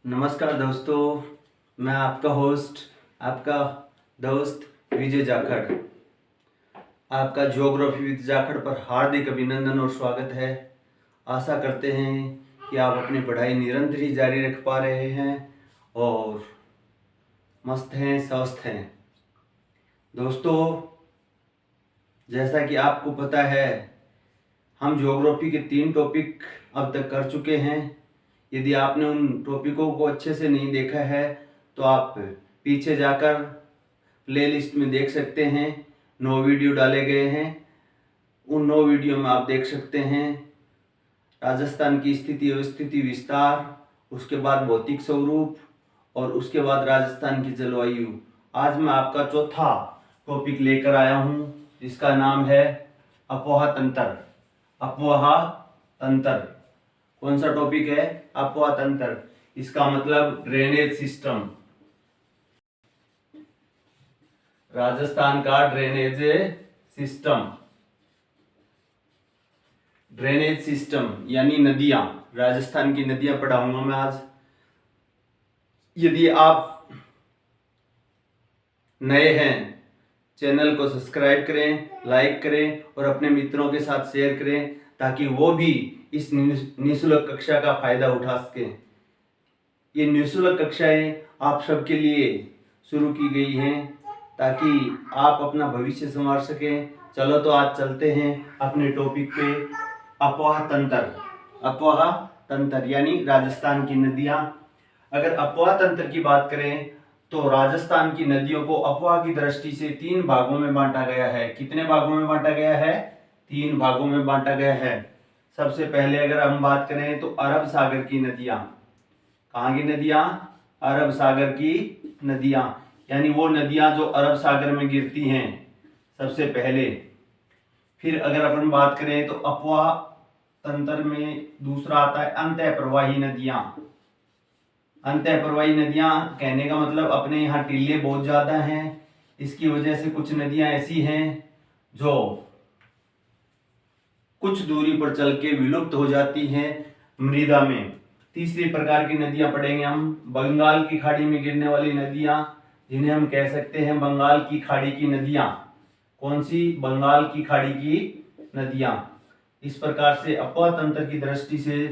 नमस्कार दोस्तों, मैं आपका होस्ट, आपका दोस्त विजय जाखड़। आपका ज्योग्राफी विद जाखड़ पर हार्दिक अभिनंदन और स्वागत है। आशा करते हैं कि आप अपनी पढ़ाई निरंतर ही जारी रख पा रहे हैं और मस्त हैं, स्वस्थ हैं। दोस्तों, जैसा कि आपको पता है, हम ज्योग्राफी के 3 टॉपिक अब तक कर चुके हैं। यदि आपने उन टॉपिकों को अच्छे से नहीं देखा है तो आप पीछे जाकर प्लेलिस्ट में देख सकते हैं। 9 वीडियो डाले गए हैं। उन 9 वीडियो में आप देख सकते हैं राजस्थान की स्थिति अवस्थिति विस्तार, उसके बाद भौतिक स्वरूप और उसके बाद राजस्थान की जलवायु। आज मैं आपका चौथा टॉपिक लेकर आया हूँ, जिसका नाम है अफवाह तंत्र। अफवाह तंत्र कौन सा टॉपिक है? अफवाह तंत्र। इसका मतलब ड्रेनेज सिस्टम, राजस्थान का ड्रेनेज सिस्टम। ड्रेनेज सिस्टम यानी नदियां, राजस्थान की नदियां पढ़ाऊंगा मैं आज। यदि आप नए हैं, चैनल को सब्सक्राइब करें, लाइक करें और अपने मित्रों के साथ शेयर करें, ताकि वो भी इस निःशुल्क कक्षा का फायदा उठा सकें। ये निःशुल्क कक्षाएं आप सबके लिए शुरू की गई हैं ताकि आप अपना भविष्य संवार सकें। चलो तो आज चलते हैं अपने टॉपिक पे, अफवाह तंत्र। अफवाह तंत्र यानी राजस्थान की नदियां। अगर अफवाह तंत्र की बात करें तो राजस्थान की नदियों को अफवाह की दृष्टि से 3 भागों में बांटा गया है। कितने भागों में बांटा गया है? 3 भागों में बांटा गया है। सबसे पहले अगर हम बात करें तो अरब सागर की नदियां। कहाँ की नदियां? अरब सागर की नदियां, यानी वो नदियां जो अरब सागर में गिरती हैं सबसे पहले। फिर अगर अपन बात करें तो अफवाह तंत्र में दूसरा आता है अंतः प्रवाही नदियां। अंतः प्रवाही नदियां कहने का मतलब अपने यहाँ टीले बहुत ज्यादा हैं, इसकी वजह से कुछ नदियां ऐसी हैं जो कुछ दूरी पर चल के विलुप्त हो जाती हैं मृदा में। तीसरी प्रकार की नदियां पढ़ेंगे हम, बंगाल की खाड़ी में गिरने वाली नदियां, जिन्हें हम कह सकते हैं बंगाल की खाड़ी की नदियां। कौन सी? बंगाल की खाड़ी की नदियां। इस प्रकार से अफवाह तंत्र की दृष्टि से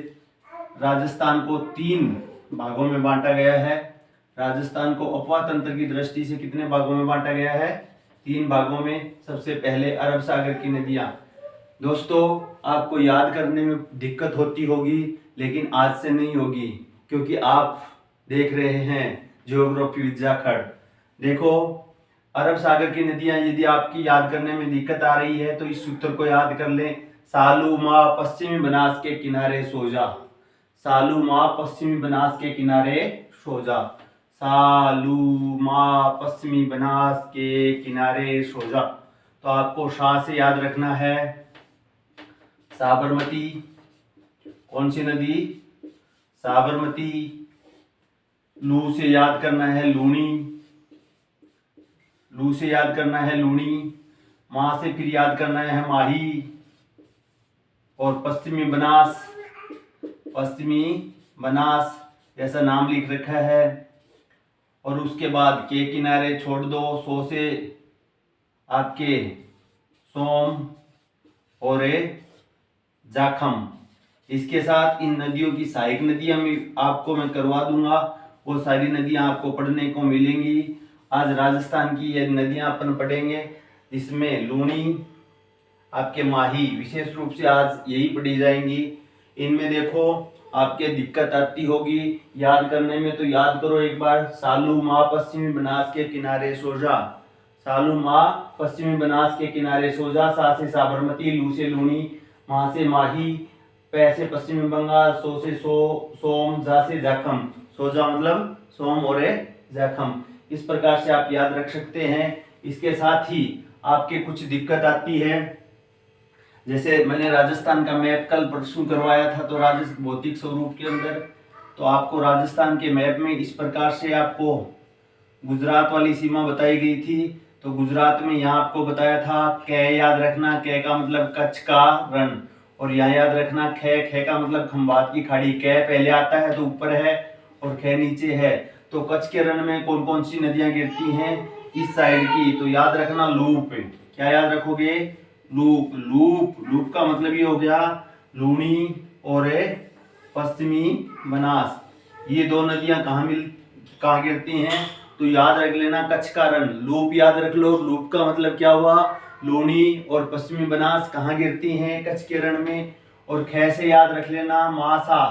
राजस्थान को 3 भागों में बांटा गया है। राजस्थान को अफवाह तंत्र की दृष्टि से कितने भागों में बांटा गया है? 3 भागों में। सबसे पहले अरब सागर की नदियां। दोस्तों, आपको याद करने में दिक्कत होती होगी, लेकिन आज से नहीं होगी, क्योंकि आप देख रहे हैं ज्योग्राफी विद जाखड़। देखो, अरब सागर की नदियां यदि आपकी याद करने में दिक्कत आ रही है तो इस सूत्र को याद कर लें। सालू माँ पश्चिमी बनास के किनारे सो जा। सालू माँ पश्चिमी बनास के किनारे सो जा। सालू माँ पश्चिमी बनास के किनारे सो जा। तो आपको शाह से याद रखना है साबरमती। कौन सी नदी? साबरमती। लू से याद करना है लूणी। लू से याद करना है लूणी। मां से फिर याद करना है माही। और पश्चिमी बनास, पश्चिमी बनास जैसा नाम लिख रखा है। और उसके बाद के किनारे छोड़ दो। सो से आपके सोम और जाखम। इसके साथ इन नदियों की सहायक नदियां आपको मैं करवा दूंगा, वो सारी नदियां आपको पढ़ने को मिलेंगी। आज राजस्थान की ये नदियां अपन पढ़ेंगे, जिसमें लूणी, आपके माही, विशेष रूप से आज यही पढ़ी जाएंगी। इनमें देखो आपके दिक्कत आती होगी याद करने में, तो याद करो एक बार। सालू माँ पश्चिमी बनास के किनारे सो जा। सालू माँ पश्चिमी बनास के किनारे सो जा। सा से साबरमती, लू से लूणी, माँ से माही, पै से पश्चिमी बंगाल, सो से सोम, जा से जाखम। सो जा मतलब सोम और जाखम। इस प्रकार से आप याद रख सकते हैं। इसके साथ ही आपके कुछ दिक्कत आती है, जैसे मैंने राजस्थान का मैप कल परसों करवाया था, तो राजस्थान भौतिक स्वरूप के अंदर, तो आपको राजस्थान के मैप में इस प्रकार से आपको गुजरात वाली सीमा बताई गई थी। तो गुजरात में यहाँ आपको बताया था कै याद रखना। कै का मतलब कच्छ का रण। और यहाँ याद रखना खे। खे का मतलब खंबात की खाड़ी। कै पहले आता है तो ऊपर है, और खे ख नीचे है। तो कच्छ के रण में कौन कौन सी नदियां गिरती हैं? इस साइड की। तो याद रखना लूप। क्या याद रखोगे? लूप। लूप लूप का मतलब ये हो गया लूणी और पश्चिमी बनास। ये दो नदियां कहाँ गिरती हैं? तो याद रख लेना कच्छ का रण। लूप याद रख लो। लूप का मतलब क्या हुआ? लूणी और पश्चिमी बनास कहाँ गिरती हैं? कच्छ के रण में। और ख से याद रख लेना मासा।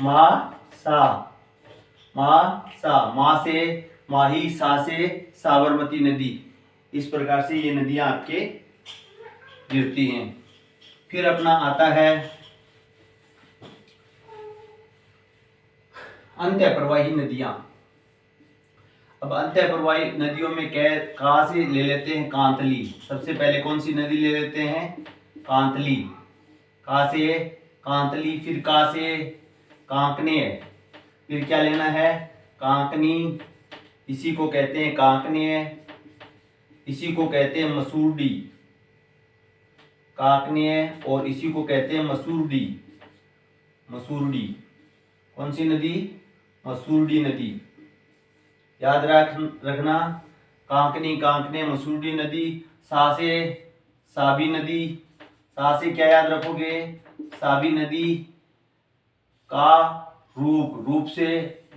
मासा माँ से माही, सा से साबरमती नदी। इस प्रकार से ये नदियां आपके गिरती हैं। फिर अपना आता है अंत्य प्रवाही नदियां। अब अंत्य प्रवाही नदियों में कहाँ से ले लेते हैं? कांतली। सबसे पहले कौन सी नदी ले लेते हैं? कांतली। कहाँ से? कांतली। फिर कहाँ से? कांकने। फिर क्या लेना है? कांकनी। इसी को कहते हैं कांकनीय। इसी को कहते हैं मसूरडी। कांकनीय और इसी को कहते हैं मसूरडी। मसूरडी कौन सी नदी? मसूरडी नदी। याद रखना कांकनी, कांकने, मसूरडी नदी। सा से साबी नदी। सा से क्या याद रखोगे? साबी नदी। का रूप। रूप से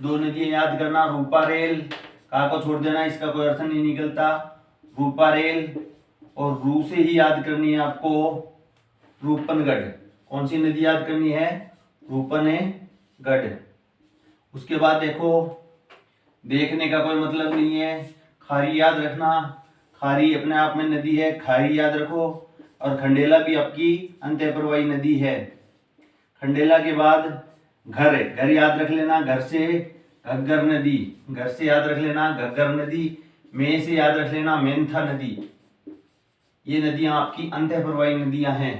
दो नदियां याद करना, रूपा रेल। का को छोड़ देना, इसका कोई अर्थ नहीं निकलता। रूपा रेल। और रू से ही याद करनी है आपको रूपनगढ़। कौन सी नदी याद करनी है? रूपनगढ़। उसके बाद देखो, देखने का कोई मतलब नहीं है। खारी याद रखना। खारी अपने आप में नदी है, खारी याद रखो। और खंडेला भी आपकी अंतःप्रवाही नदी है। खंडेला के बाद घर। घर याद रख लेना, घर से घग्गर नदी। घर से याद रख लेना घग्गर नदी। में से याद रख लेना मेंथा नदी। ये नदियां आपकी अंतःप्रवाही नदियां हैं।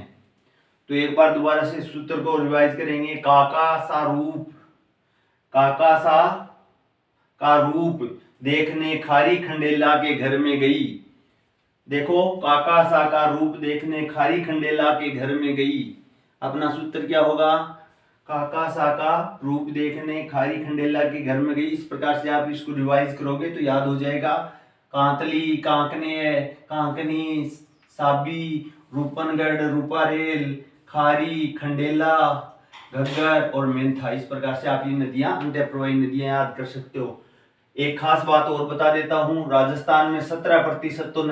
तो एक बार दोबारा से सूत्र को रिवाइज करेंगे। काका सा रूप। काका सा का रूप देखने खारी खंडेला के घर में गई। देखो, काका सा का रूप देखने खारी खंडेला के घर में गई। अपना सूत्र क्या होगा? काका सा का रूप देखने खारी खंडेला के घर में गई। इस प्रकार से आप इसको रिवाइज करोगे तो याद हो जाएगा। कांतली, कांकने, कांकनी, साबी, रूपनगढ़, रूपारेल, खारी, खंडेला, घग्गर और मेंथा। इस प्रकार से आप ये नदियां अंतःप्रवाही नदियां याद कर सकते हो। एक खास बात और बता देता हूँ, राजस्थान में 17% तो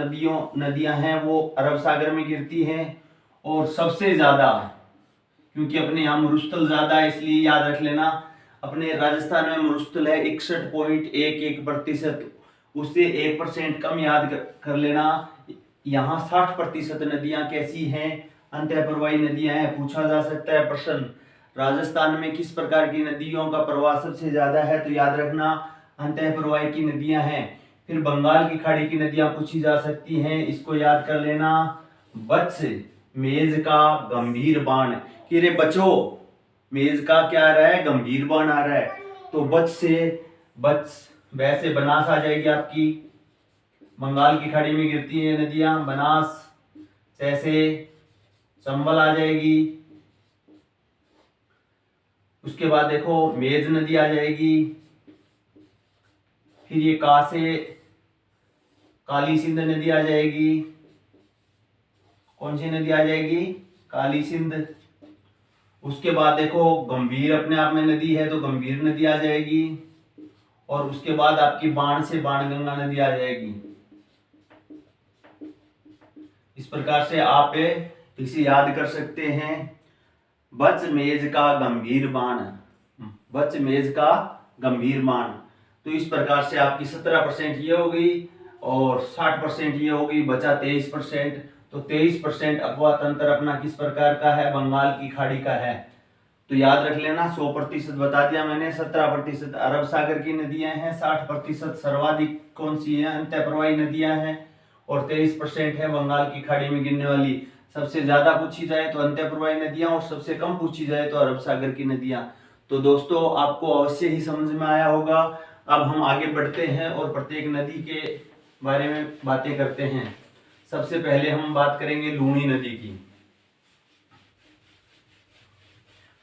नदियां हैं वो अरब सागर में गिरती हैं। और सबसे ज्यादा, क्योंकि अपने यहाँ मरुस्थल ज्यादा है इसलिए याद रख लेना, अपने राजस्थान में मरुस्थल है 61.11%। उससे 1% कम याद कर लेना। यहाँ 60% नदियां कैसी हैं? अंतःप्रवाही नदियां हैं। पूछा जा सकता है प्रश्न, राजस्थान में किस प्रकार की नदियों का प्रवाह सबसे ज्यादा है? तो याद रखना अंतःप्रवाही की नदियां हैं। फिर बंगाल की खाड़ी की नदियां पूछी जा सकती हैं, इसको याद कर लेना। वत्स, मेज का गंभीर बाण। कि रे बचो, मेज का क्या आ रहा है? गंभीर बाण आ रहा है। तो वत्स से वैसे बनास आ जाएगी आपकी। बंगाल की खाड़ी में गिरती है नदियां बनास। जैसे चंबल आ जाएगी। उसके बाद देखो मेज नदी आ जाएगी। फिर ये का से काली सिंध नदी आ जाएगी। कौन सी नदी आ जाएगी? काली सिंध। उसके बाद देखो गंभीर अपने आप में नदी है तो गंभीर नदी आ जाएगी। और उसके बाद आपकी बाण से बाणगंगा नदी आ जाएगी। इस प्रकार से आप इसे याद कर सकते हैं। बच मेज का गंभीर बाण। बच मेज का गंभीर बाण। तो इस प्रकार से आपकी 17% ये हो गई और 60% ये हो गई, बचा 23%। तो 23% अफवाह तंत्र अपना किस प्रकार का है? बंगाल की खाड़ी का है। तो याद रख लेना 100% बता दिया मैंने। 17% अरब सागर की नदियां हैं, 60% सर्वाधिक कौन सी है? अंतःप्रवाही नदियां हैं और 23% है बंगाल की खाड़ी में गिरने वाली। सबसे ज्यादा पूछी जाए तो अंतःप्रवाही नदियां और सबसे कम पूछी जाए तो अरब सागर की नदियां। तो दोस्तों आपको अवश्य ही समझ में आया होगा। अब हम आगे बढ़ते हैं और प्रत्येक नदी के बारे में बातें करते हैं। सबसे पहले हम बात करेंगे लूणी नदी की।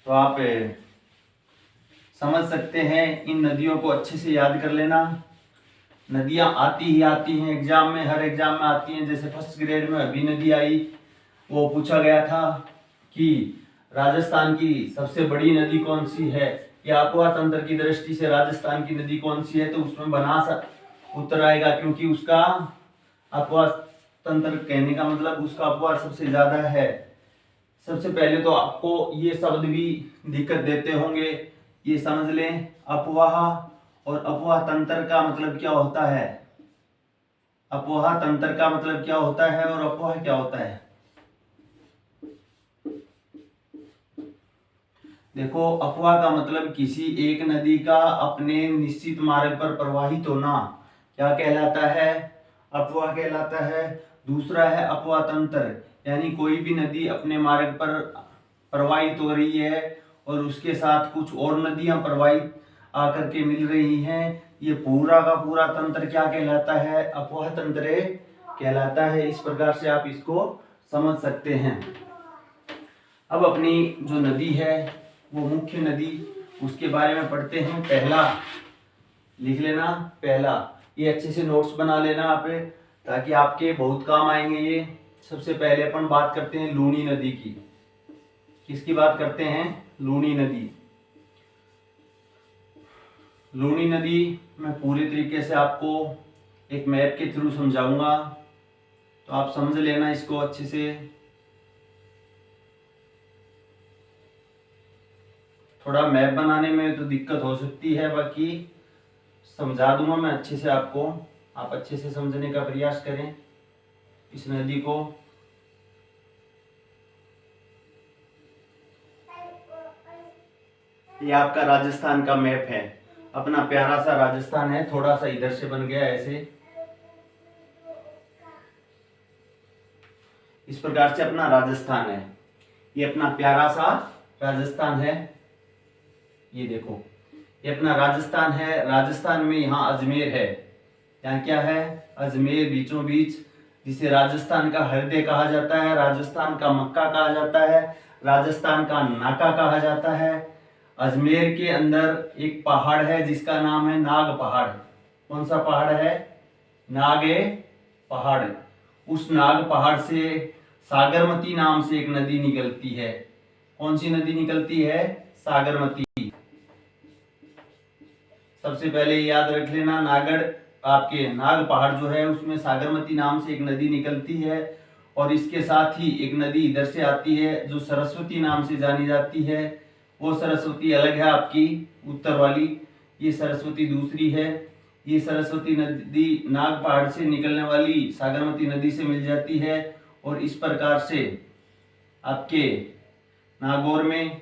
तो आप समझ सकते हैं। इन नदियों को अच्छे से याद कर लेना। नदियां आती ही आती हैं एग्जाम में, हर एग्जाम में आती हैं। जैसे फर्स्ट ग्रेड में अभी नदी आई, वो पूछा गया था कि राजस्थान की सबसे बड़ी नदी कौन सी है, या अपवाह तंत्र की दृष्टि से राजस्थान की नदी कौन सी है, तो उसमें बनास उत्तर आएगा, क्योंकि उसका अपवाह तंत्र कहने का मतलब उसका अपवाह सबसे ज्यादा है। सबसे पहले तो आपको ये शब्द भी दिक्कत देते होंगे, ये समझ लें। अपवाह और अपवाह तंत्र का मतलब क्या होता है, अपवाह तंत्र का मतलब क्या होता है और अपवाह क्या होता है। देखो, अपवाह का मतलब किसी एक नदी का अपने निश्चित मार्ग पर प्रवाहित होना, क्या कहलाता है, अपवाह कहलाता है। दूसरा है अपवाह तंत्र, यानी कोई भी नदी अपने मार्ग पर प्रवाहित हो रही है और उसके साथ कुछ और नदियां प्रवाहित आकर के मिल रही हैं, ये पूरा का पूरा तंत्र क्या कहलाता है, अपवाह तंत्र कहलाता है। इस प्रकार से आप इसको समझ सकते हैं। अब अपनी जो नदी है वो मुख्य नदी, उसके बारे में पढ़ते हैं। पहला लिख लेना, पहला, ये अच्छे से नोट्स बना लेना आप, ताकि आपके बहुत काम आएंगे ये। सबसे पहले अपन बात करते हैं लूनी नदी की। किसकी बात करते हैं, लूनी नदी। लूनी नदी मैं पूरी तरीके से आपको एक मैप के थ्रू समझाऊंगा, तो आप समझ लेना इसको अच्छे से। थोड़ा मैप बनाने में तो दिक्कत हो सकती है, बाकी समझा दूंगा मैं अच्छे से आपको। आप अच्छे से समझने का प्रयास करें इस नदी को। ये आपका राजस्थान का मैप है, अपना प्यारा सा राजस्थान है। थोड़ा सा इधर से बन गया ऐसे, इस प्रकार से अपना राजस्थान है। ये अपना प्यारा सा राजस्थान है, ये देखो, ये अपना राजस्थान है। राजस्थान में यहाँ अजमेर है, यहाँ क्या है, अजमेर बीचों बीच, जिसे राजस्थान का हृदय कहा जाता है, राजस्थान का मक्का कहा जाता है, राजस्थान का नाका कहा जाता है। अजमेर के अंदर एक पहाड़ है जिसका नाम है नाग पहाड़। कौन सा पहाड़ है, नागे पहाड़। उस नाग पहाड़ से सागरमती नाम से एक नदी निकलती है। कौन सी नदी निकलती है, सागरमती। सबसे पहले याद रख लेना, नागढ़ आपके नाग पहाड़ जो है उसमें सागरमती नाम से एक नदी निकलती है। और इसके साथ ही एक नदी इधर से आती है जो सरस्वती नाम से जानी जाती है। वो सरस्वती अलग है आपकी उत्तर वाली, ये सरस्वती दूसरी है। ये सरस्वती नदी नाग पहाड़ से निकलने वाली सागरमती नदी से मिल जाती है और इस प्रकार से आपके नागौर में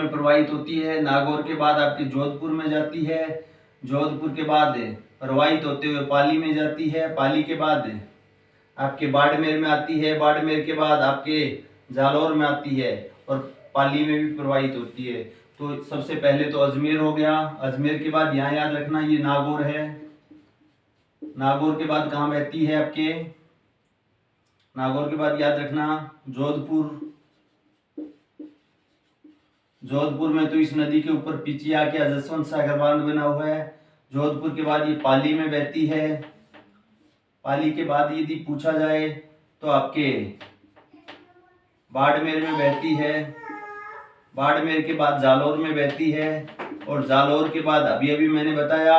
प्रवाहित होती है। नागौर के बाद आपके जोधपुर में जाती है। जोधपुर के बाद प्रवाहित होते हुए पाली में जाती है। पाली के बाद आपके बाड़मेर में आती है। बाड़मेर के बाद आपके जालौर में आती है और पाली में भी प्रवाहित होती है। तो सबसे पहले तो अजमेर हो गया। अजमेर के बाद यहाँ याद रखना ये नागौर है। नागौर के बाद कहाँ बहती है आपके, नागौर के बाद याद रखना जोधपुर। जोधपुर में तो इस नदी के ऊपर पिचिया के जसवंत सागर बांध बना हुआ है। जोधपुर के बाद ये पाली में बहती है। पाली के बाद यदि पूछा जाए तो आपके बाड़मेर में बहती है। बाड़मेर के बाद जालौर में बहती है और जालौर के बाद अभी अभी मैंने बताया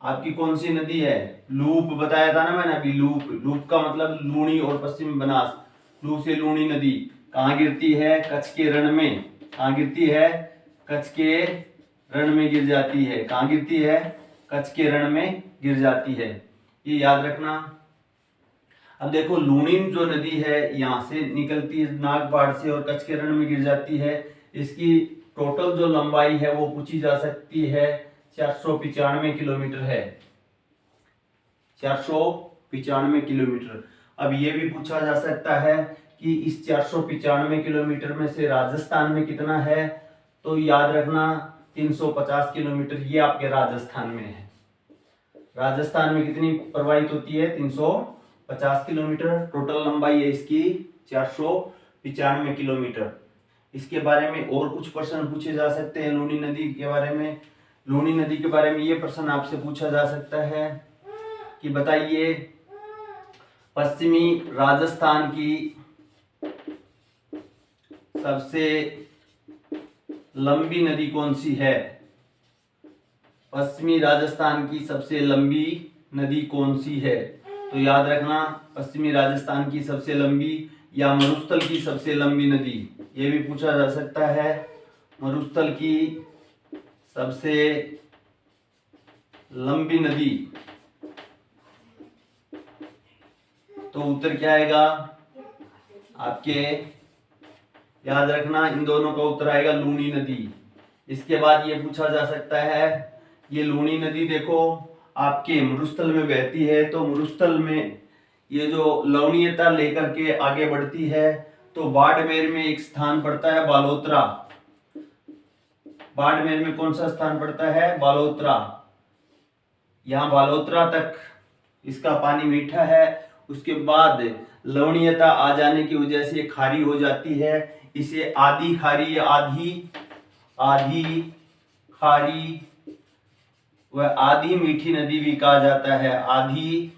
आपकी कौन सी नदी है, लूप बताया था ना मैंने अभी। लूप का मतलब लूणी और पश्चिम बनास। लूप से लूणी नदी कहाँ गिरती है, कच्छ के रण में। कहाँ गिरती है, कच्छ के रण में गिर जाती है। कहाँ गिरती है, कच्छ के रण में गिर जाती है, ये याद रखना। अब देखो लूणीन जो नदी है यहाँ से निकलती है नाग पहाड़ से और कच्छ के रण में गिर जाती है। इसकी टोटल जो लंबाई है वो पूछी जा सकती है, 495 किलोमीटर है। 495 किलोमीटर। अब ये भी पूछा जा सकता है कि इस 495 किलोमीटर में से राजस्थान में कितना है, तो याद रखना 350 किलोमीटर ये आपके राजस्थान में है। राजस्थान में कितनी प्रवाहित होती है, 350 किलोमीटर। टोटल लंबाई है इसकी 495 किलोमीटर। इसके बारे में और कुछ प्रश्न पूछे जा सकते हैं लूनी नदी के बारे में। लूनी नदी के बारे में ये प्रश्न आपसे पूछा जा सकता है कि बताइए पश्चिमी राजस्थान की सबसे लंबी नदी कौन सी है? पश्चिमी राजस्थान की सबसे लंबी नदी कौन सी है? तो याद रखना, पश्चिमी राजस्थान की सबसे लंबी या मरुस्थल की सबसे लंबी नदी, ये भी पूछा जा सकता है। मरुस्थल की सबसे लंबी नदी, तो उत्तर क्या आएगा आपके? याद रखना, इन दोनों का उत्तर आएगा लूनी नदी। इसके बाद ये पूछा जा सकता है, ये लूनी नदी देखो आपके मरुस्थल में बहती है, तो मरुस्थल में ये जो लवणीयता लेकर के आगे बढ़ती है, तो बाड़मेर में एक स्थान पड़ता है बालोतरा। बाड़मेर में कौन सा स्थान पड़ता है? बालोतरा। यहाँ बालोतरा तक इसका पानी मीठा है, उसके बाद लवणीयता आ जाने की वजह से खारी हो जाती है। इसे आधी खारी, आधी खारी व आधी मीठी नदी भी कहा जाता है। आधी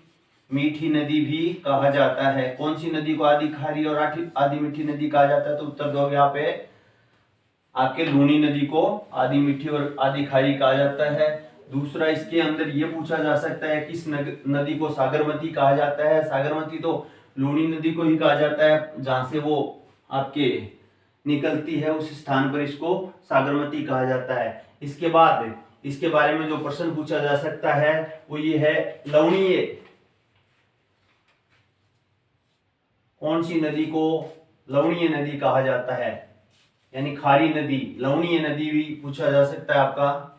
मीठी नदी भी कहा जाता है। कौन सी नदी को आधी खारी और आधी मीठी नदी कहा जाता है? तो उत्तर दोगे यहाँ पे आपके लूनी नदी को आधी मीठी और आधी खारी कहा जाता है। दूसरा, इसके अंदर ये पूछा जा सकता है कि इस नदी को सागरमती कहा जाता है। सागरमती तो लूनी नदी को ही कहा जाता है, जहां से वो आपके निकलती है उस स्थान पर इसको सागरमती कहा जाता है। इसके बाद इसके बारे में जो प्रश्न पूछा जा सकता है वो ये है, लवणीय कौन सी नदी को लवणीय नदी कहा जाता है? यानी खारी नदी, लवणीय नदी भी पूछा जा सकता है आपका।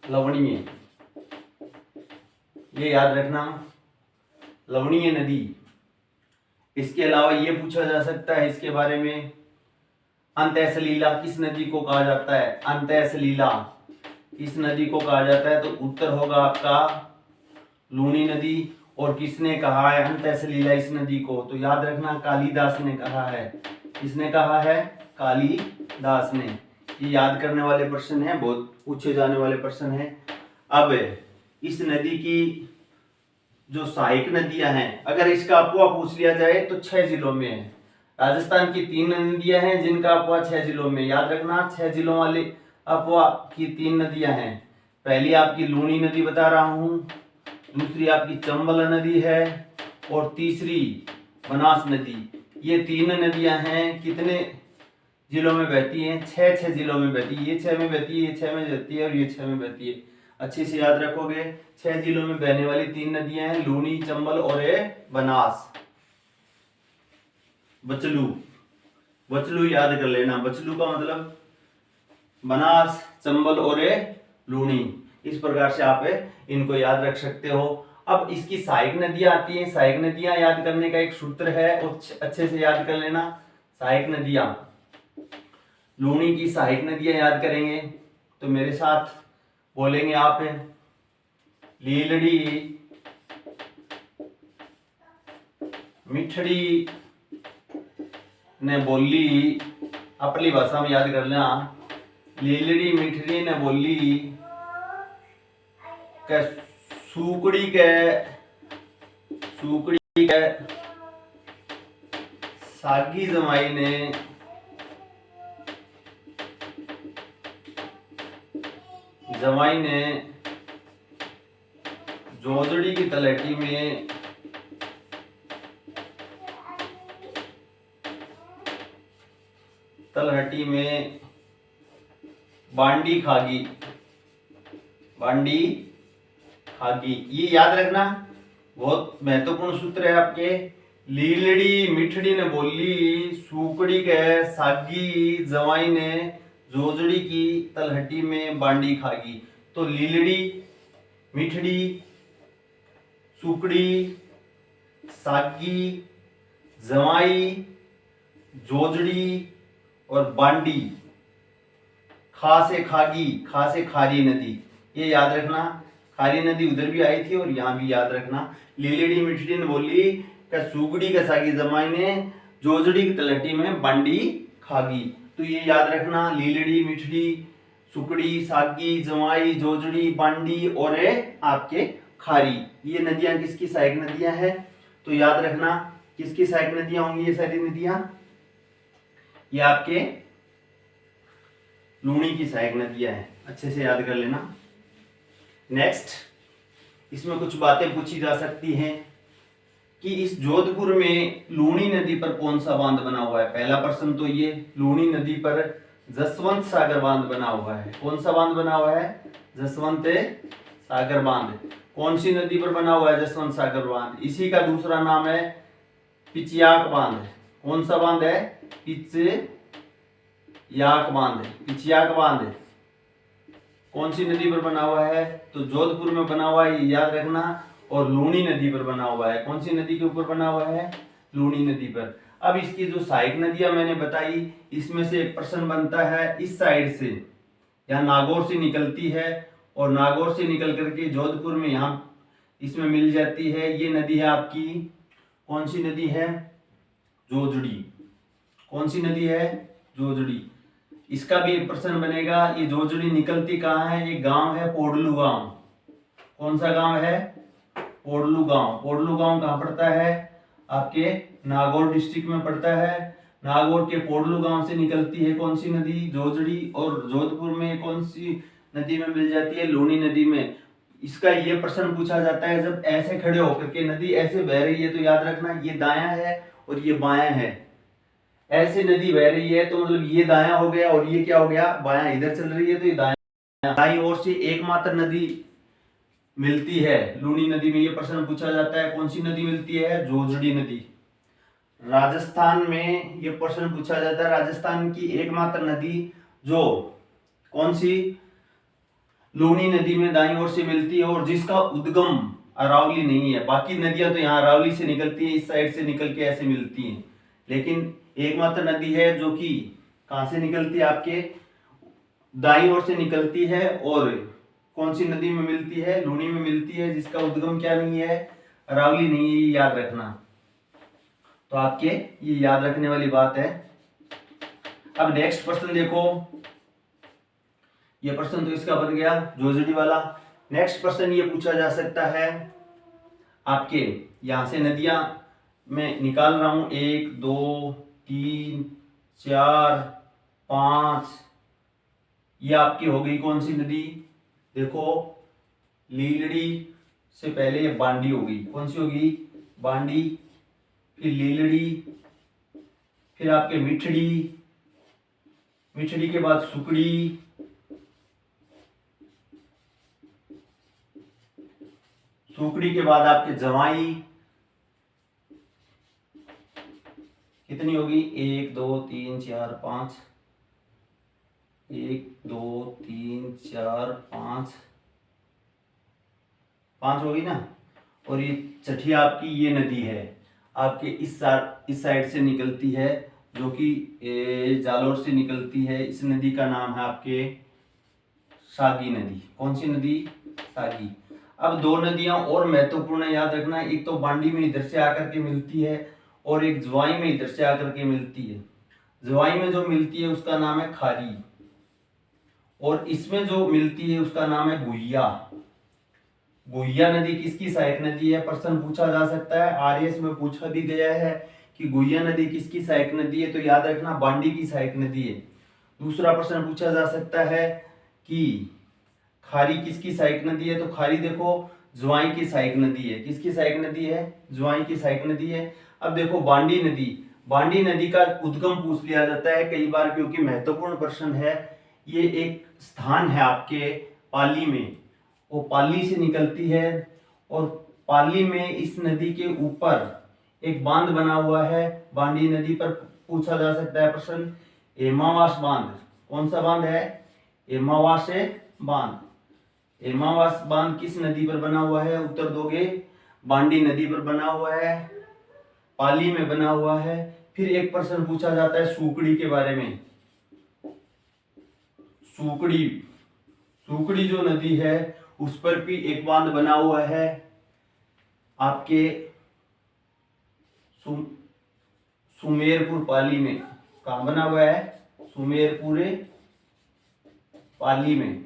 लवणीय, ये याद रखना, लवणीय नदी। इसके अलावा ये पूछा जा सकता है इसके बारे में, अंतः सलीला किस नदी को कहा जाता है? अंतः सलीला किस नदी को कहा जाता है? तो उत्तर होगा आपका लूनी नदी। और किसने कहा है अंतः सलीला इस नदी को? तो याद रखना, कालिदास ने कहा है। किसने कहा है? कालिदास ने। ये याद करने वाले प्रश्न है, बहुत पूछे जाने वाले प्रश्न है। अब इस नदी की जो सहायक नदियां हैं, अगर इसका अफवाह पूछ लिया जाए तो 6 जिलों में है। राजस्थान की 3 नदियां हैं जिनका अफवाह 6 जिलों में। याद रखना, 6 जिलों वाले अफवाह की 3 नदियां हैं। पहली आपकी लूनी नदी बता रहा हूं, दूसरी आपकी चंबल नदी है और तीसरी बनास नदी। ये 3 नदियां हैं, कितने जिलों में बहती हैं? 6 जिलों में बहती है। ये 6 में बहती है, ये 6 में बहती है और ये 6 में बहती है। अच्छे से याद रखोगे, 6 जिलों में बहने वाली 3 नदियां हैं, लूनी, चंबल और बनास। बचलू, बचलू याद कर लेना। बचलू का मतलब बनास, चंबल और लूनी। इस प्रकार से आप इनको याद रख सकते हो। अब इसकी सहायक नदियां आती हैं। सहायक नदियां याद करने का एक सूत्र है और अच्छे से याद कर लेना। सहायक नदियां, लूनी की सहायक नदियां याद करेंगे तो मेरे साथ बोलेंगे आप, लीलड़ी, मिठड़ी ने बोली, अपनी भाषा में याद कर लेना। लीलड़ी, मिठड़ी ने बोली के सुकड़ी के सागी जमाई ने जोजड़ी की तलहटी में बांडी खागी। ये याद रखना, बहुत महत्वपूर्ण सूत्र है आपके। लीलड़ी मिठड़ी ने बोली, सुकड़ी के सागी जवाई ने जोजड़ी की तलहटी में बांडी खागी। तो लीलड़ी, मिठड़ी, सुकड़ी, सागी, जवाई, जोजड़ी और बांडी। खा से खागी, खा से खारी नदी, ये याद रखना। खारी नदी उधर भी आई थी और यहाँ भी याद रखना। लीलड़ी मिठड़ी ने बोली कि सुगड़ी के सागी जमाई ने जोजड़ी की तलहटी में बांडी खागी। तो ये याद रखना, लीलड़ी, मिठड़ी, सुकड़ी, सागी, जवाई, जोजड़ी, बांडी और आपके खारी, ये नदियां किसकी सहायक नदियां हैं? तो याद रखना किसकी सहायक नदियां होंगी ये सारी नदियां? ये आपके लूणी की सहायक नदियां हैं, अच्छे से याद कर लेना। नेक्स्ट, इसमें कुछ बातें पूछी जा सकती हैं कि इस जोधपुर में लूणी नदी पर कौन सा बांध बना हुआ है। पहला प्रश्न तो ये, लूणी नदी पर जसवंत सागर बांध बना हुआ है। कौन सा बांध बना हुआ है? जसवंत सागर बांध। कौन सी नदी पर बना हुआ है जसवंत सागर बांध? इसी का दूसरा नाम है पिचियाक बांध। कौन सा बांध है? पिचियाक बांध। पिचियाक बांध कौन सी नदी पर बना हुआ है? तो जोधपुर में बना हुआ है, ये याद रखना। और लूणी नदी पर बना हुआ है। कौन सी नदी के ऊपर बना हुआ है? लूणी नदी पर। अब इसकी जो सहायक नदियां मैंने बताई, इसमें से एक प्रश्न बनता है इस साइड से, यहाँ नागौर से निकलती है और नागौर से निकल करके जोधपुर में यहाँ इसमें मिल जाती है। ये नदी है आपकी, कौन सी नदी है? जोजड़ी। कौन सी नदी है? जोजड़ी। इसका भी एक प्रश्न बनेगा, ये जोजड़ी निकलती कहाँ है? ये गांव है पोडलू गांव। कौन सा गांव है? पोडलू गांव। पोडलू गांव कहाँ पड़ता है? आपके नागौर डिस्ट्रिक्ट में पड़ता है। नागौर के पोडलू गांव से निकलती है कौन सी नदी? जोजड़ी। और जोधपुर में कौन सी नदी में मिल जाती है? लूणी नदी में। इसका ये प्रश्न पूछा जाता है, जब ऐसे खड़े होकर के नदी ऐसे बह रही है तो याद रखना ये दायां है और ये बायां है। ऐसे नदी बह रही है तो मतलब ये दायां हो गया और ये क्या हो गया? बायां। इधर चल रही है तो ये दायां। दाईं ओर से एकमात्र नदी मिलती है लूणी नदी में, ये प्रश्न पूछा जाता है। कौन सी नदी मिलती है? जोजड़ी नदी। राजस्थान में ये प्रश्न पूछा जाता है, राजस्थान की एकमात्र नदी जो कौन सी? लूणी नदी में दाईं ओर से मिलती है और जिसका उद्गम अरावली नहीं है। बाकी नदियां तो यहाँ अरावली से निकलती है, इस साइड से निकल के ऐसे मिलती हैं, लेकिन एकमात्र नदी है जो कि कहां से निकलती है? आपके दाईं ओर से निकलती है और कौन सी नदी में मिलती है? लूणी में मिलती है, जिसका उद्गम क्या नहीं है? अरावली नहीं है। ये याद रखना। तो आपके ये याद रखने वाली बात है। अब नेक्स्ट प्रश्न देखो, ये प्रश्न तो इसका बन गया जोजड़ी वाला। नेक्स्ट प्रश्न ये पूछा जा सकता है आपके, यहां से नदियां मैं निकाल रहा हूं, 1 2 3 4 5, ये आपकी हो गई कौन सी नदी? देखो, लीलड़ी से पहले ये बांडी होगी। कौन सी होगी? बांडी। फिर लीलड़ी, फिर आपके मिठड़ी, मिठड़ी के बाद सुकड़ी, सुकड़ी के बाद आपके जवाई। कितनी होगी? 1 2 3 4 5, 1 2 3 4 5, 5 होगी ना। और ये छठी आपकी ये नदी है, आपके इस साइड से निकलती है, जो कि जालोर से निकलती है। इस नदी का नाम है आपके सागी नदी। कौन सी नदी? सागी। अब दो नदियां और महत्वपूर्ण है, याद रखना। एक तो बांडी में इधर से आकर के मिलती है और एक जवाई में इधर से आकर के मिलती है। जवाई में जो मिलती है उसका नाम है खारी, और इसमें जो मिलती है उसका नाम है गुहिया। गुहिया नदी किसकी सहायक नदी है? प्रश्न पूछा जा सकता है, आरएस में पूछा भी गया है कि गुहिया नदी किसकी सहायक नदी है? तो याद रखना बांडी की सहायक नदी है। दूसरा प्रश्न पूछा जा सकता है कि खारी किसकी सहायक नदी है? तो खारी देखो ज्वाई की सहायक नदी है। किसकी सहायक नदी है? ज्वाई की सहायक नदी है। अब देखो बांडी नदी, बांडी नदी का उद्गम पूछ लिया जाता है कई बार, क्योंकि महत्वपूर्ण प्रश्न है। ये एक स्थान है आपके पाली में, वो पाली से निकलती है और पाली में इस नदी के ऊपर एक बांध बना हुआ है। बांडी नदी पर पूछा जा सकता है प्रश्न, एमावास बांध। कौन सा बांध है? एमावास बांध। एमावास बांध किस नदी पर बना हुआ है? उत्तर दोगे, बांडी नदी पर बना हुआ है, पाली में बना हुआ है। फिर एक प्रश्न पूछा जाता है सुकड़ी के बारे में। सुकड़ी, सुकड़ी जो नदी है उस पर भी एक बांध बना हुआ है आपके सुमेरपुर पाली में। कहाँ बना हुआ है? सुमेरपुर पाली में।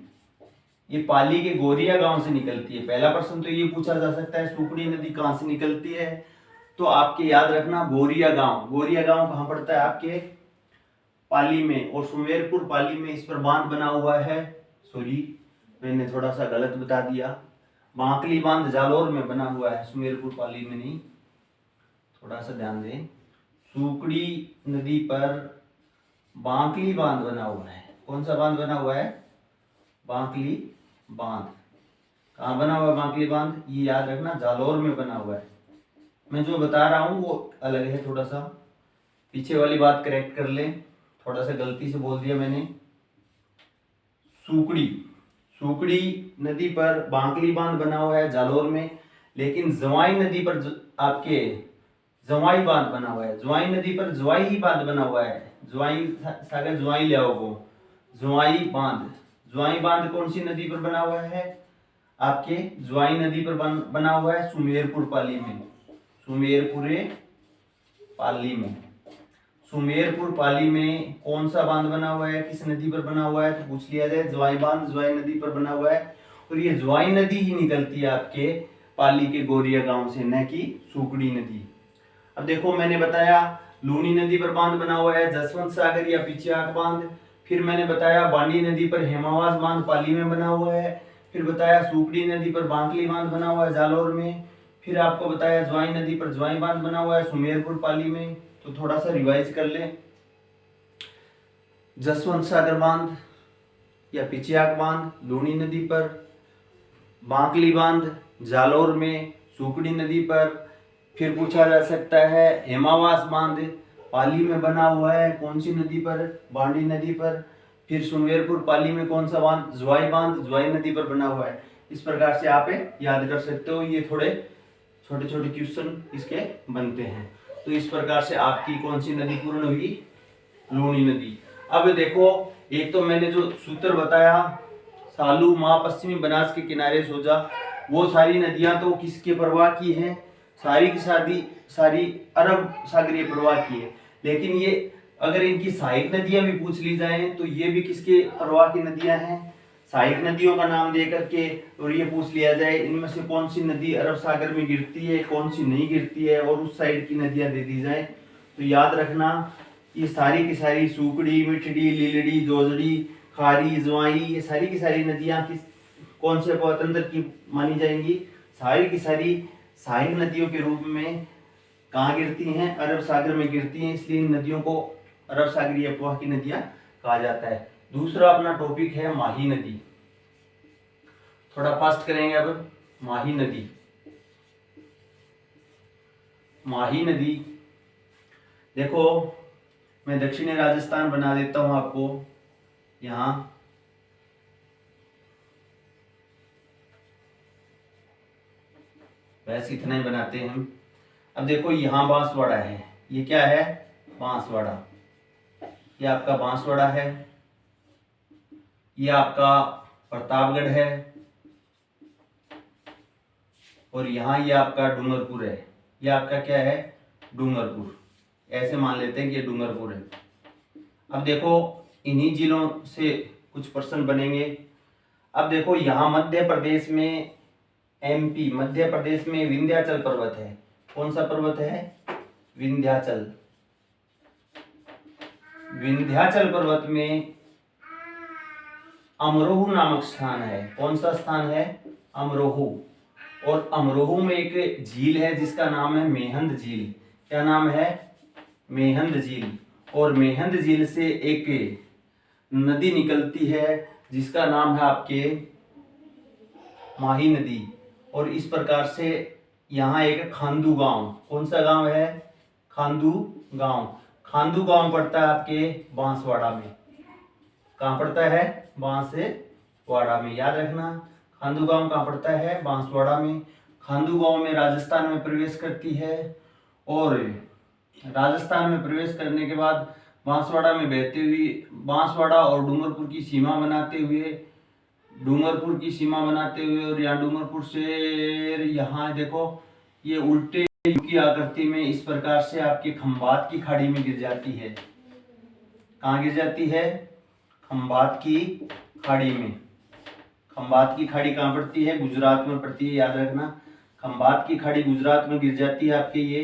ये पाली के गोरिया गांव से निकलती है। पहला प्रश्न तो ये पूछा जा सकता है सुकड़ी नदी कहाँ से निकलती है, तो आपके याद रखना गोरिया गांव। गोरिया गांव कहाँ पड़ता है? आपके पाली में। और सुमेरपुर पाली में इस पर बांध बना हुआ है। सॉरी, मैंने थोड़ा सा गलत बता दिया। बांकली बांध जालौर में बना हुआ है, सुमेरपुर पाली में नहीं। थोड़ा सा ध्यान दें। सुकड़ी नदी पर बांकली बांध बना हुआ है। कौन सा बांध बना हुआ है? बांकली बांध। कहाँ बना हुआ है बांकली बांध? ये याद रखना जालौर में बना हुआ है। मैं जो बता रहा हूँ वो अलग है, थोड़ा सा पीछे वाली बात करेक्ट कर लें। थोड़ा सा गलती से बोल दिया मैंने। सुकड़ी नदी पर बांकली बांध बना हुआ है जालौर में, लेकिन जवाई नदी पर आपके जवाई बांध बना हुआ है। जवाई नदी पर जवाई ही बांध बना हुआ है। जवाई सागर जवाई ले आओ, जवाई बांध। जवाई बांध कौन सी नदी पर बना हुआ है? आपके जवाई नदी पर बना हुआ है सुमेरपुर पाली में। सुमेरपुर पाली में। सुमेरपुर पाली में कौन सा बांध बना हुआ है? किस नदी पर बना हुआ है? तो पूछ लिया जाए। जवाई बांध जवाई नदी पर बना हुआ है। और ये जवाई नदी ही निकलती है आपके पाली के गोरिया गांव से, न कि सुकड़ी नदी। अब देखो, मैंने बताया लूनी नदी पर बांध बना हुआ है जसवंत सागर या पिचियाक बांध। फिर मैंने बताया बांडी नदी पर हेमावास बांध पाली में बना हुआ है। फिर बताया सुकड़ी नदी पर बांकली बांध बना हुआ है जालौर में। फिर आपको बताया जवाई नदी पर जवाई बांध बना हुआ है सुमेरपुर पाली में। तो थोड़ा सा रिवाइज कर ले। जसवंत सागर बांध या पिचियाक बांध लूनी नदी पर, बांकली बांध जालौर में सुकड़ी नदी पर। फिर पूछा जा सकता है हेमावास बांध पाली में बना हुआ है, कौन सी नदी पर? बांडी नदी पर। फिर सुमेरपुर पाली में कौन सा बांध? जवाई बांध जवाई नदी पर बना हुआ है। इस प्रकार से आप याद कर सकते हो। ये थोड़े छोटे छोटे क्वेश्चन इसके बनते हैं। तो इस प्रकार से आपकी कौन सी नदी पूर्ण हुई? लूनी नदी। अब देखो, एक तो मैंने जो सूत्र बताया सालू माँ पश्चिमी बनास के किनारे सो जा, वो सारी नदियां तो किसके प्रवाह की हैं? सारी की सारी अरब सागरीय प्रवाह की है। लेकिन ये अगर इनकी सहायक नदियां भी पूछ ली जाए तो ये भी किसके प्रवाह की नदियां हैं? सहायक नदियों का नाम दे करके और ये पूछ लिया जाए इनमें से कौन सी नदी अरब सागर में गिरती है, कौन सी नहीं गिरती है, और उस साइड की नदियां दे दी जाए, तो याद रखना ये सारी की सारी सुकड़ी, मिठड़ी, लीलड़ी, जोजड़ी, खारी, जवाई, ये सारी की सारी नदियां किस कौन से अपतंत्र की मानी जाएंगी? सारी की सारी सहायक नदियों के रूप में कहाँ गिरती हैं? अरब सागर में गिरती हैं। इसलिए इन नदियों को अरब सागरीय अपवाह की नदियां कहा जाता है। दूसरा अपना टॉपिक है माही नदी। थोड़ा फास्ट करेंगे अब। माही नदी। माही नदी देखो, मैं दक्षिणी राजस्थान बना देता हूं आपको यहां। वैसे इतना ही बनाते हैं हम। अब देखो, यहां बांसवाड़ा है। ये क्या है? बांसवाड़ा। ये आपका बांसवाड़ा है। ये आपका प्रतापगढ़ है। और यहाँ ये आपका डूंगरपुर है। ये आपका क्या है? डूंगरपुर। ऐसे मान लेते हैं कि ये डूंगरपुर है। अब देखो, इन्हीं जिलों से कुछ प्रश्न बनेंगे। अब देखो, यहाँ मध्य प्रदेश में एमपी, मध्य प्रदेश में विंध्याचल पर्वत है। कौन सा पर्वत है? विंध्याचल। विंध्याचल पर्वत में अमरोह नामक स्थान है। कौन सा स्थान है? अमरोह। और अमरोह में एक झील है जिसका नाम है मेहंद झील। क्या नाम है? मेहंद झील। और मेहंद झील से एक नदी निकलती है जिसका नाम है आपके माही नदी। और इस प्रकार से यहाँ एक खांदू गांव। कौन सा गांव है? खांदू गांव। खांदू गांव पड़ता है आपके बांसवाड़ा में। कहाँ पड़ता है? बांसवाड़ा में। याद रखना, खांदू गांव कहाँ पड़ता है? बांसवाड़ा में। खांदू गांव में राजस्थान में प्रवेश करती है। और राजस्थान में प्रवेश करने के बाद बांसवाड़ा में बहते हुए बांसवाड़ा और डूंगरपुर की सीमा बनाते हुए और यहाँ डूंगरपुर से यहाँ देखो, ये उल्टे की आकृति में इस प्रकार से आपके खंबात की खाड़ी में गिर जाती है। कहाँ गिर जाती है? खंबात की खाड़ी में। खंबात की खाड़ी कहाँ पड़ती है? गुजरात में पड़ती है, याद रखना। खंबात की खाड़ी गुजरात में गिर जाती है आपके। ये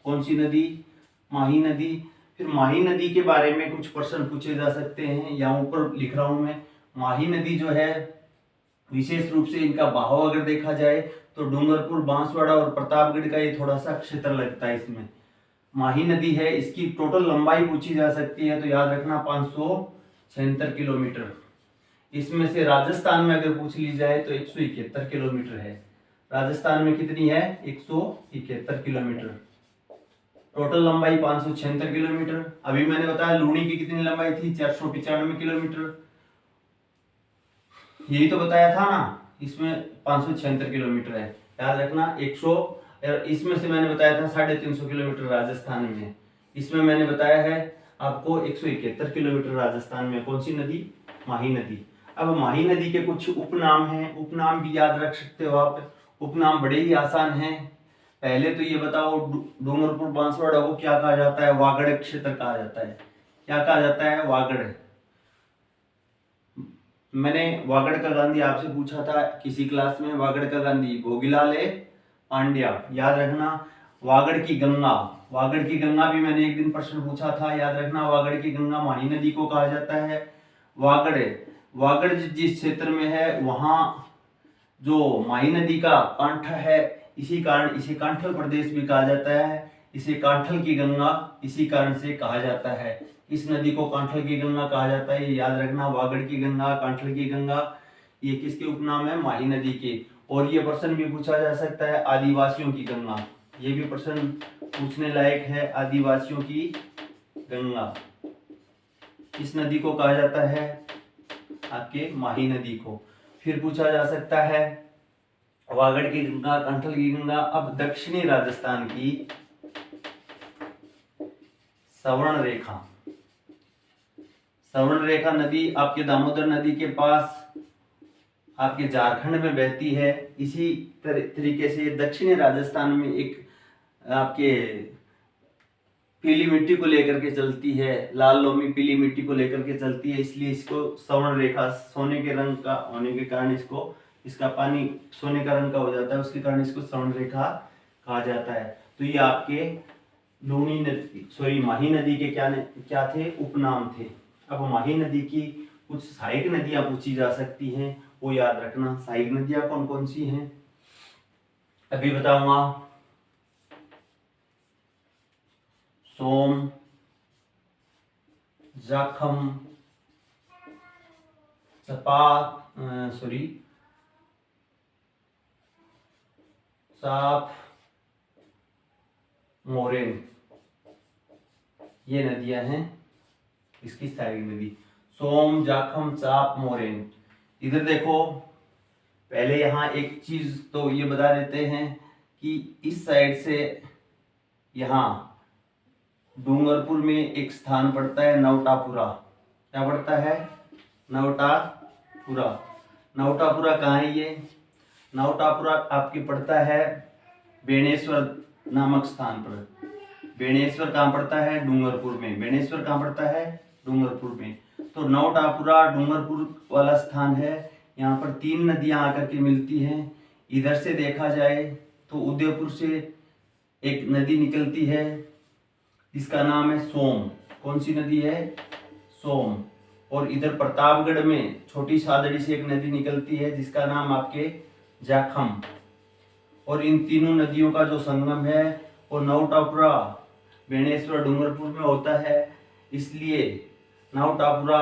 कौन सी नदी? माही नदी। फिर माही नदी के बारे में कुछ प्रश्न पूछे जा सकते हैं। यहाँ ऊपर लिख रहा हूं मैं। माही नदी जो है विशेष रूप से इनका बहाव अगर देखा जाए तो डूंगरपुर, बांसवाड़ा और प्रतापगढ़ का ये थोड़ा सा क्षेत्र लगता है इसमें। माही नदी है, इसकी टोटल लंबाई पूछी जा सकती है तो याद रखना 576 किलोमीटर। इसमें से राजस्थान में अगर पूछ ली जाए तो 171 किलोमीटर है। राजस्थान में कितनी है? 171 किलोमीटर। टोटल लंबाई 576 किलोमीटर। अभी मैंने बताया लूनी की कितनी लंबाई थी? 495 किलोमीटर। यही तो बताया था ना। इसमें 576 किलोमीटर है, याद रखना। 100, इसमें से मैंने बताया था 350 किलोमीटर राजस्थान में। इसमें मैंने बताया है आपको 171 किलोमीटर राजस्थान में। कौन सी नदी? माही नदी। अब माही नदी के कुछ उपनाम हैं, उपनाम भी याद रख सकते हो आप। उपनाम बड़े ही आसान हैं। पहले तो ये बताओ, डूंगरपुर बांसवाड़ा को क्या कहा जाता है? वागड़ क्षेत्र कहा जाता है। क्या कहा जाता है? वागड़। मैंने वागड़ का गांधी आपसे पूछा था किसी क्लास में। वागड़ का गांधी भोगीलाल पांड्या, याद रखना। वागड़ की गंगा, वागड़ की गंगा भी मैंने एक दिन प्रश्न पूछा था, याद रखना। वागड़ की गंगा माही नदी को कहा जाता है। वागड़, वागड़ जिस क्षेत्र में है वहां जो माही नदी का कांठ है, इसी कारण इसे कांठल प्रदेश भी कहा जाता है। इसे कांठल की गंगा इसी कारण से कहा जाता है। इस नदी को कांठल की गंगा कहा जाता है, ये याद रखना। वागड़ की गंगा, कांठल की गंगा, ये किसके उपनाम है? माही नदी के। और ये प्रश्न भी पूछा जा सकता है आदिवासियों की गंगा। ये भी प्रश्न पूछने लायक है, आदिवासियों की गंगा। इस नदी को कहा जाता है आपके माही नदी को। फिर पूछा जा सकता है वागड़ की गंगा, कांठल की गंगा। अब दक्षिणी राजस्थान की सवर्ण रेखा, सवर्ण रेखा नदी आपके दामोदर नदी के पास आपके झारखंड में बहती है। इसी तरीके से दक्षिणी राजस्थान में एक आपके पीली मिट्टी को लेकर के चलती है, लाल लोमी पीली मिट्टी को लेकर के चलती है, इसलिए इसको सवर्ण रेखा, सोने के रंग का होने के कारण इसको, इसका पानी सोने का रंग का हो जाता है, उसके कारण इसको सवर्ण रेखा कहा जाता है। तो ये आपके लूनी नदी, माही नदी के क्या थे? उपनाम थे। अब माही नदी की कुछ सहायक नदियां पूछी जा सकती हैं, वो याद रखना। सहायक नदियां कौन कौन सी हैं अभी बताऊंगा। सोम, जाखम, साफ, मोरेन, ये नदियां हैं इसकी सहायक नदी। सोम, जाखम, चाप, मोरेन। इधर देखो, पहले यहाँ एक चीज तो ये बता देते हैं कि इस साइड से यहाँ डूंगरपुर में एक स्थान पड़ता है नवटापुरा। क्या पड़ता है? नवटापुरा। नवटापुरा कहाँ है ये? नवटापुरा आपके पड़ता है बेणेश्वर नामक स्थान पर। बेणेश्वर कहाँ पड़ता है? डूंगरपुर में। बेणेश्वर कहाँ पड़ता है? डूंगरपुर में। तो नवटापुरा डूंगरपुर वाला स्थान है। यहाँ पर 3 नदियां आकर के मिलती हैं। इधर से देखा जाए तो उदयपुर से एक नदी निकलती है जिसका नाम है सोम। कौन सी नदी है? सोम। और इधर प्रतापगढ़ में छोटी सादड़ी से एक नदी निकलती है जिसका नाम आपके जाखम। और इन तीनों नदियों का जो संगम है वो नवटापुरा बेणेश्वर डूंगरपुर में होता है। इसलिए नवटापुरा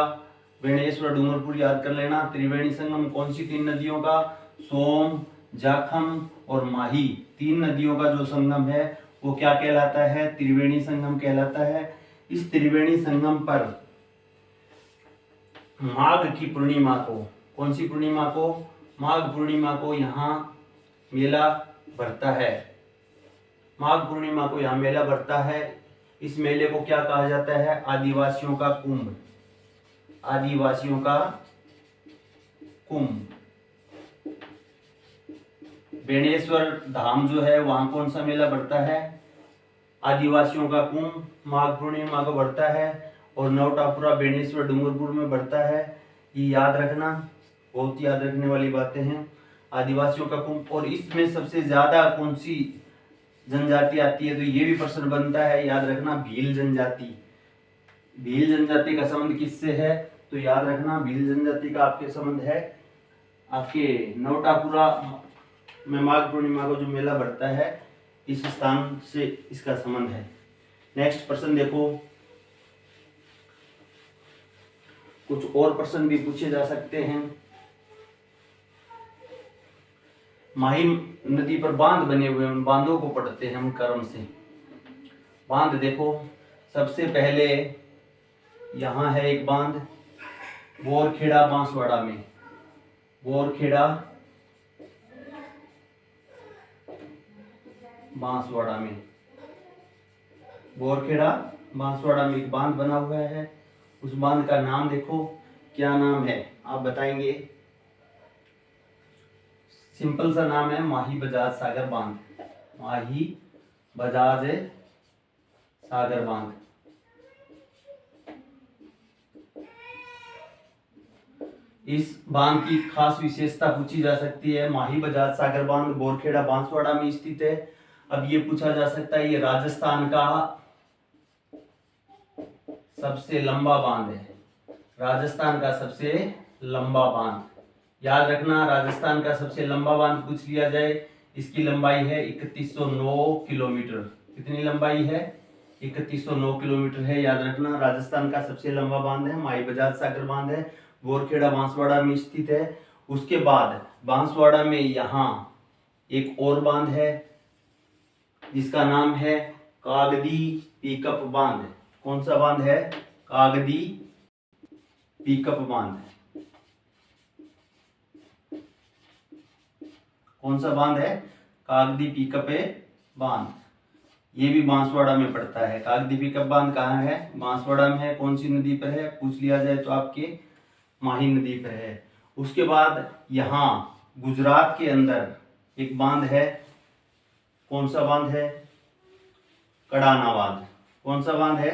बेणेश्वर डूंगरपुर याद कर लेना। त्रिवेणी संगम कौन सी 3 नदियों का? सोम, जाखम और माही। 3 नदियों का जो संगम है वो क्या कहलाता है? त्रिवेणी संगम कहलाता है। इस त्रिवेणी संगम पर माघ की पूर्णिमा को, कौन सी पूर्णिमा को? माघ पूर्णिमा को यहाँ मेला भरता है। माघ पूर्णिमा को यहाँ मेला भरता है। इस मेले को क्या कहा जाता है? आदिवासियों का कुंभ। आदिवासियों का कुंभ। बेणेश्वर धाम जो है वहाँ कौन सा मेला बढ़ता है? आदिवासियों का कुंभ माघ पूर्णिमा को बढ़ता है और नवटापुरा बेणेश्वर डूंगरपुर में बढ़ता है। ये याद रखना, बहुत याद रखने वाली बातें हैं। आदिवासियों का कुंभ, और इसमें सबसे ज्यादा कौन सी जनजाति आती है? तो ये भी प्रश्न बनता है, याद रखना भील जनजाति। भील जनजाति का संबंध किससे है? तो याद रखना भील जनजाति का आपके संबंध है आपके नवटापुरा में माघ पूर्णिमा को जो मेला बढ़ता है इस स्थान से इसका संबंध है। नेक्स्ट प्रश्न देखो, कुछ और प्रश्न भी पूछे जा सकते हैं। माही नदी पर बांध बने हुए, उन बांधों को पढ़ते हैं हम क्रम से। बांध देखो, सबसे पहले यहाँ है एक बांध बोरखेड़ा बांसवाड़ा में, बोरखेड़ा बांसवाड़ा में, बोरखेड़ा बांसवाड़ा में एक बांध बना हुआ है। उस बांध का नाम देखो, क्या नाम है आप बताएंगे? सिंपल सा नाम है माही बजाज सागर बांध, माही बजाज सागर बांध। इस बांध की खास विशेषता पूछी जा सकती है। माही बजाज सागर बांध बोरखेड़ा बांसवाड़ा में स्थित है। अब ये पूछा जा सकता है, ये राजस्थान का सबसे लंबा बांध है, राजस्थान का सबसे लंबा बांध। याद रखना, राजस्थान का सबसे लंबा बांध पूछ लिया जाए, इसकी लंबाई है 3109 किलोमीटर। कितनी लंबाई है? 3109 किलोमीटर है। याद रखना, राजस्थान का सबसे लंबा बांध है, माही बजाज सागर बांध है, बोरखेड़ा बांसवाड़ा में स्थित है। उसके बाद बांसवाड़ा में यहाँ एक और बांध है जिसका नाम है कागदी पिकअप बांध। कौन सा बांध है? कागदी पिकअप बांध। कौन सा बांध है? कागदी पिकअप बांध। ये भी बांसवाड़ा में पड़ता है। कागदी पिकअप बांध कहाँ है? बांसवाड़ा में है। कौन सी नदी पर है पूछ लिया जाए तो आपके माही नदी पर है। उसके बाद यहाँ गुजरात के अंदर एक बांध है। कौन सा बांध है? कड़ाना बांध। कौन सा बांध है?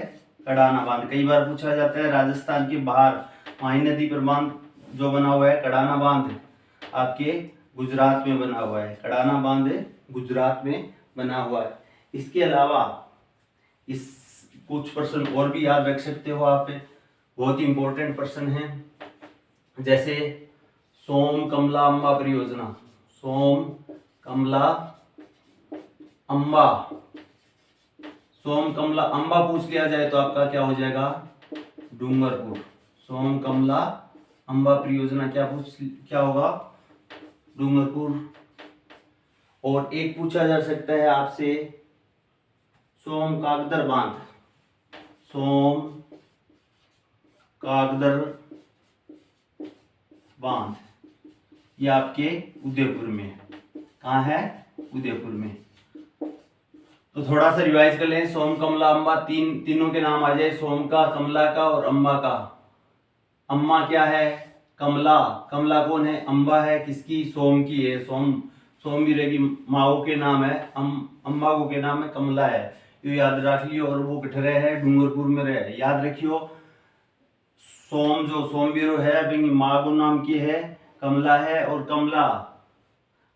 कड़ाना बांध। कई बार पूछा जाता है राजस्थान के बाहर माही नदी पर बांध जो बना हुआ है कड़ाना बांध आपके गुजरात में बना हुआ है। कड़ाना बांध गुजरात में बना हुआ है। इसके अलावा इस कुछ प्रश्न और भी याद रख सकते हो आप, बहुत ही इंपॉर्टेंट प्रश्न हैं, जैसे सोम कमला अम्बा परियोजना। सोम कमला अम्बा, सोम कमला अम्बा पूछ लिया जाए तो आपका क्या हो जाएगा? डूंगरपुर। सोम कमला अम्बा परियोजना क्या होगा? डूंगरपुर। और एक पूछा जा सकता है आपसे सोम कागदर बांध। सोम कागदर बांध, ये आपके उदयपुर में है। कहाँ है? उदयपुर में। तो थोड़ा सा रिवाइज कर लें। सोम कमला अम्बा, तीनों के नाम आ जाए, सोम का, कमला का और अम्बा का। अम्मा क्या है? कमला। कमला कौन है? अम्बा है। किसकी? सोम की है। सोमवीर की माओ के नाम है। अम्बा को के नाम है कमला है। ये याद रख लियो। और वो किठ रहे है? डूंगरपुर में रहे। याद रखियो, सोम जो सोमवीर है माँ को नाम की है, कमला है, और कमला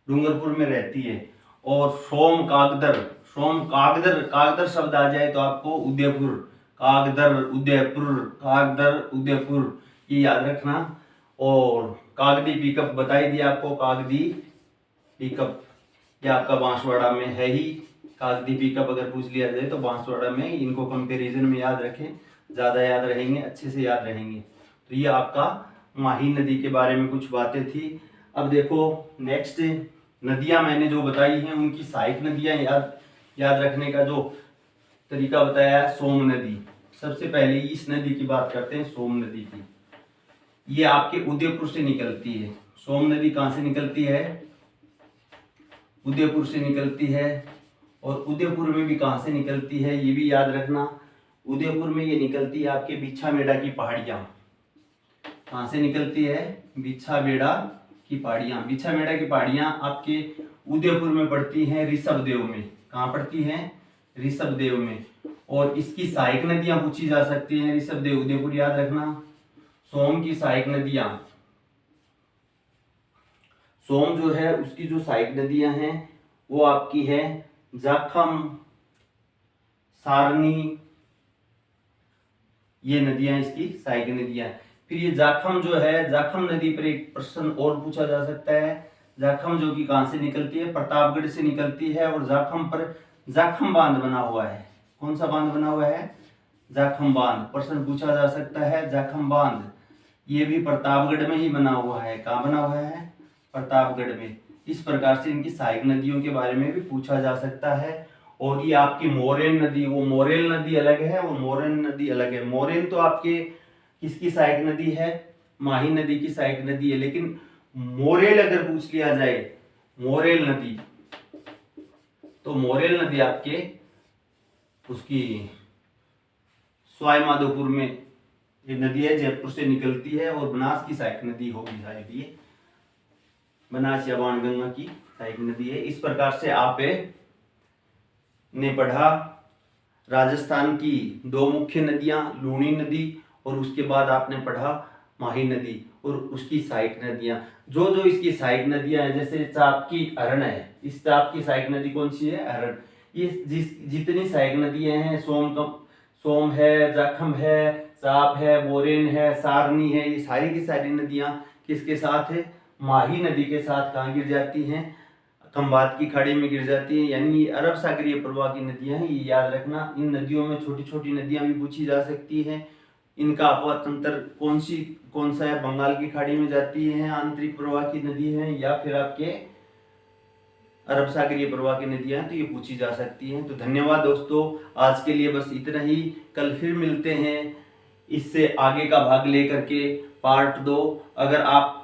डूंगरपुर में रहती है। और सोम कागदर, सोम कागदर, कागदर शब्द आ जाए तो आपको उदयपुर, कागदर उदयपुर, कागदर उदयपुर, ये याद रखना। और कागदी पिकअप बताई दिया आपको, कागदी पिकअप ये आपका बांसवाड़ा में है ही। कागदी पिकअप अगर पूछ लिया जाए तो बांसवाड़ा में, इनको कंपैरिजन में याद रखें, ज़्यादा याद रहेंगे, अच्छे से याद रहेंगे। तो ये आपका माही नदी के बारे में कुछ बातें थी। अब देखो नेक्स्ट, नदियाँ मैंने जो बताई हैं उनकी सहायक नदियाँ याद रखने का जो तरीका बताया है। सोम नदी, सबसे पहले इस नदी की बात करते हैं, सोम नदी की। ये आपके उदयपुर से निकलती है। सोम नदी कहाँ से निकलती है? उदयपुर से निकलती है। और उदयपुर में भी कहाँ से निकलती है ये भी याद रखना। उदयपुर में ये निकलती है आपके बिछा बेड़ा की पहाड़ियाँ। कहाँ से निकलती है? बिछा बेड़ा की पहाड़ियाँ, बिछामेड़ा की पहाड़ियाँ आपके उदयपुर में पड़ती हैं, ऋषभदेव में। कहाँ पड़ती हैं? ऋषभदेव में। और इसकी सहायक नदियां पूछी जा सकती हैं। ऋषभदेव, उदयपुर याद रखना। सोम की सहायक नदियां, सोम जो है उसकी जो सहायक नदियां हैं वो आपकी है जाखम, सारनी, ये नदियां इसकी सहायक नदियां। फिर ये जाखम जो है, जाखम नदी पर एक प्रश्न और पूछा जा सकता है। जाखम जो कि कहां से निकलती है? प्रतापगढ़ से निकलती है। और जाखम पर जाखम बांध बना हुआ है। कौन सा बांध बना हुआ है? जाखम बांध। प्रश्न पूछा जा सकता है जाखम बांध, ये भी प्रतापगढ़ में ही बना हुआ है। कहाँ बना हुआ है? प्रतापगढ़ में। इस प्रकार से इनकी सहायक नदियों के बारे में भी पूछा जा सकता है। और ये आपकी मोरेन नदी, वो मोरेल नदी अलग है, वो मोरेन नदी अलग है। मोरेन तो आपके किसकी सहायक नदी है? माही नदी की सहायक नदी है। लेकिन मोरेल अगर पूछ लिया जाए, मोरेल नदी, तो मोरेल नदी आपके उसकी सवाई माधोपुर में ये नदी है, जयपुर से निकलती है। और बनास की सहायक नदी होगी शायद ये, बनास या बाणगंगा की सहायक नदी है। इस प्रकार से आप ने पढ़ा राजस्थान की दो मुख्य नदियां, लूणी नदी और उसके बाद आपने पढ़ा माही नदी और उसकी सहायक नदियां। जो जो इसकी सहायक नदियां हैं, जैसे चाप की अरण है, इस चाप की सहायक नदी कौन सी है? अरण। ये जितनी सहायक नदियां हैं, सोम है, जाखम है, चाप है, मोरेन है, सारनी है, ये सारी की सारी नदियां किसके साथ है? माही नदी के साथ। कहाँ गिर जाती हैं? खंबात की खाड़ी में गिर जाती है। यानी ये अरब सागरीय प्रवाह की नदियां हैं, ये याद रखना। इन नदियों में छोटी छोटी नदियां भी पूछी जा सकती हैं। इनका अपवाद तंत्र कौन सा है? बंगाल की खाड़ी में जाती है, आंतरिक प्रवाह की नदी है, या फिर आपके अरब सागरीय प्रवाह की नदियां, तो ये पूछी जा सकती हैं। तो धन्यवाद दोस्तों, आज के लिए बस इतना ही। कल फिर मिलते हैं इससे आगे का भाग लेकर के, पार्ट 2। अगर आप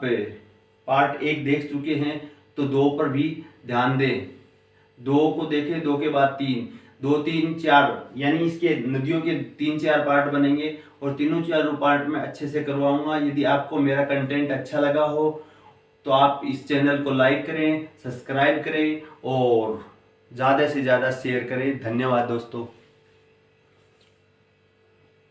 पार्ट 1 देख चुके हैं तो 2 पर भी ध्यान दें। 2 को देखें, 2 के बाद 3, 2, 3, 4, यानी इसके नदियों के 3-4 पार्ट बनेंगे और तीनों चारों पार्ट में अच्छे से करवाऊंगा। यदि आपको मेरा कंटेंट अच्छा लगा हो तो आप इस चैनल को लाइक करें, सब्सक्राइब करें और ज़्यादा से ज़्यादा शेयर करें। धन्यवाद दोस्तों।